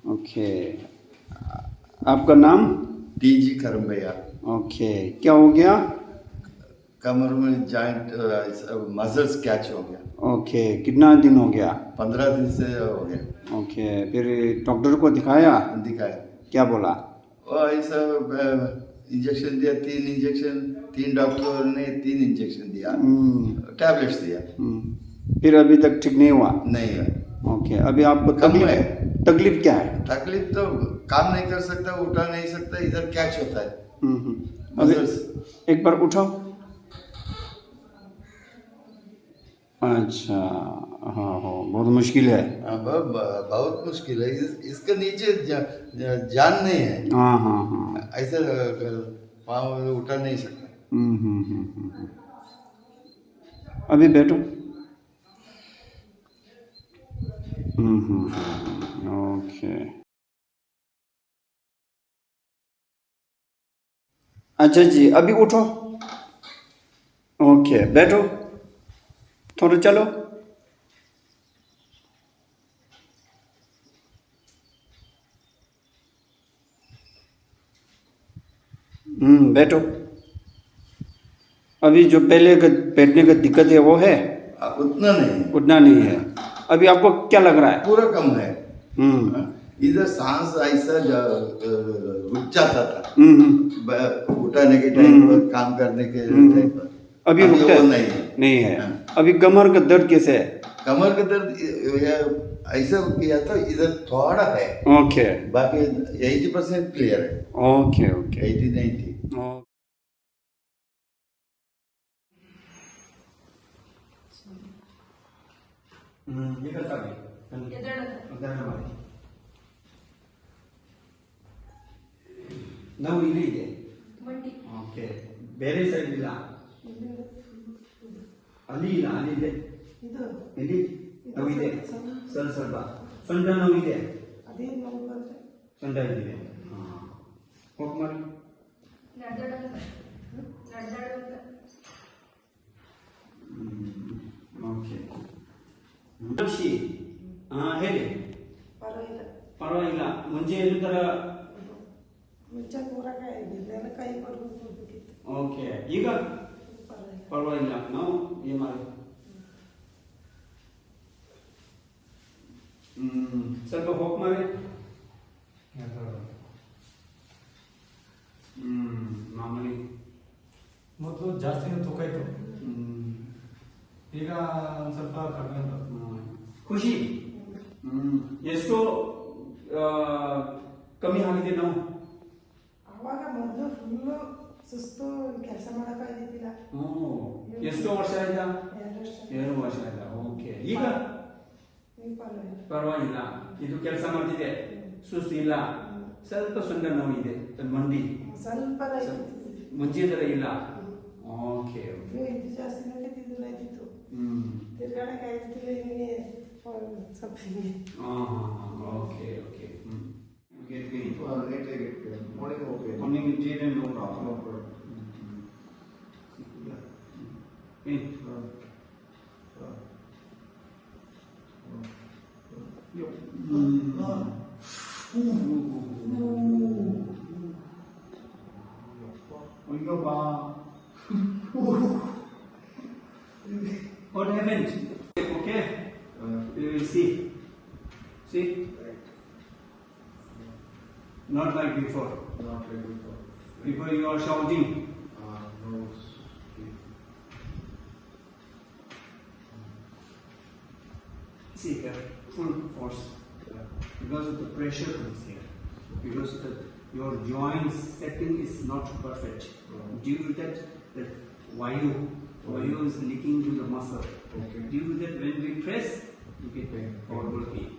Okay, आपका नाम? TG करम्बैया। Okay, क्या हो गया? कमर में जॉइंट मसल्स कैच हो गया। ओके, कितना दिन हो गया? 15 दिन से हो गया। ओके, फिर डॉक्टर को दिखाया? दिखाया, क्या बोला? और ऐसा इंजेक्शन दिया, 3 इंजेक्शन, 3 डॉक्टर ने 3 इंजेक्शन दिया, टैबलेट्स दिया। फिर अभी तक ठीक नहीं हुआ? नहीं है। ओके, अभी आपको कम तकलीफ है। तकलीफ क्या है? तकलीफ तो काम नहीं कर सकता, उठा नहीं सकता, इधर कैच होता है अभी मसल्स। एक बार उठाओ। अच्छा, हाँ हाँ, बहुत मुश्किल है। बहुत मुश्किल है। इसके नीचे जान नहीं है। हाँ हाँ हाँ, ऐसे पाँव उठा नहीं सकता। अभी बैठो। ओके, अच्छा जी, अभी उठो। ओके, बैठो, थोड़ा चलो। बैठो। अभी जो पहले का बैठने का दिक्कत है वो है? उतना नहीं, उतना नहीं है। अभी आपको क्या लग रहा है? पूरा कम है। हम्म इधर सांस ऐसा रुक जाता था उठाने के टाइम पर, काम करने के टाइम पर। अभी रुकता वो है? नहीं है। नहीं है। अभी कमर का दर्द कैसे है? कमर का दर्द ऐसा किया था, इधर थोड़ा है। ओके, बाकी 80% क्लियर है। Okay okay 80-90। ನಾವು ಇಲ್ಲಿ ಇದೆ. ಓಕೆ, ಬೇರೆ ಸೈಡ್ ಇಲ್ಲ, ಅಲ್ಲಿ ಇಲ್ಲ, ಅಲ್ಲಿ ಇದೆ, ಇಲ್ಲಿ ನೋವು ಇದೆ, ಸ್ವಲ್ಪ ಸ್ವಲ್ಪ ಸೊಂಟ ನೋವು ಇದೆ, ಸೊಂಟ ಇದೆ. ಹೋಗಿ ಮಾಡಿ. ಓಕೆ, ಮನುಷ್ಯ ಹೇಳಿ. ಪರವಾಗಿಲ್ಲ. ಮುಂಚೆ ಏನು ತರ? ಓಕೆ, ಈಗ ಪರವಾಗಿಲ್ಲ. ನಾವು ಏನು ಮಾಡಿ, ಸ್ವಲ್ಪ ಹೋಗಿ ಮಾಡಿ. ಮಾಮೂಲಿ ಮೊದಲು ಜಾಸ್ತಿನೇ ತೂಕ ಇತ್ತು, ಈಗ ಒಂದು ಸ್ವಲ್ಪ ಕಡಿಮೆ ಅಂತ. ಖುಷಿ ಎಷ್ಟು ಕಮ್ಮಿ ಆಗಿದೆ ನಾವು? ಅವಾಗ ಮೊದಲು ಫುಲ್ಲು ಸುಸ್ತು, ಕೆಲಸ ಮಾಡೋಕ್ಕಾಗಿದ್ದಿಲ್ಲ. ಎಷ್ಟು ವರ್ಷ ಆಯ್ತಾ? 2 ವರ್ಷ ಆಯ್ತಾ? ಓಕೆ, ಈಗ ಪರವಾಗಿಲ್ಲ. ಇದು ಕೆಲಸ ಮಾಡ್ತಿದೆ, ಸುಸ್ತು ಇಲ್ಲ, ಸ್ವಲ್ಪ ಸೊಂಟ ನೋವು ಇದೆ, ಮಂಡಿ ಸ್ವಲ್ಪ ಮುಂಚೆ ಥರ ಇಲ್ಲ. ಓಕೆ ಓಕೆ, ಇದು ಜಾಸ್ತಿ ನಡೀತಿದ್ದಿಲ್ಲ, ಇದ್ದಿತ್ತು ತಿರ್ಗಾಡಕ್ಕೆ ಆಗ್ತಿಲ್ಲ. ಹಿಂಗೆ ಸ್ವಲ್ಪ ಹಿಂಗೆ. Okay okay. Get pain. Later get pain. Morning okay. Morning it no problem. No problem. Pain. What happened? Okay. You will see. See? Not like before. Not like before. Before you are shouting. No. See here, full force. Because of the pressure comes here. Because your joint setting is not perfect. Due to that, the vayu is leaking to the muscle. Okay. Due to that, when we press, you get Pain. horrible pain.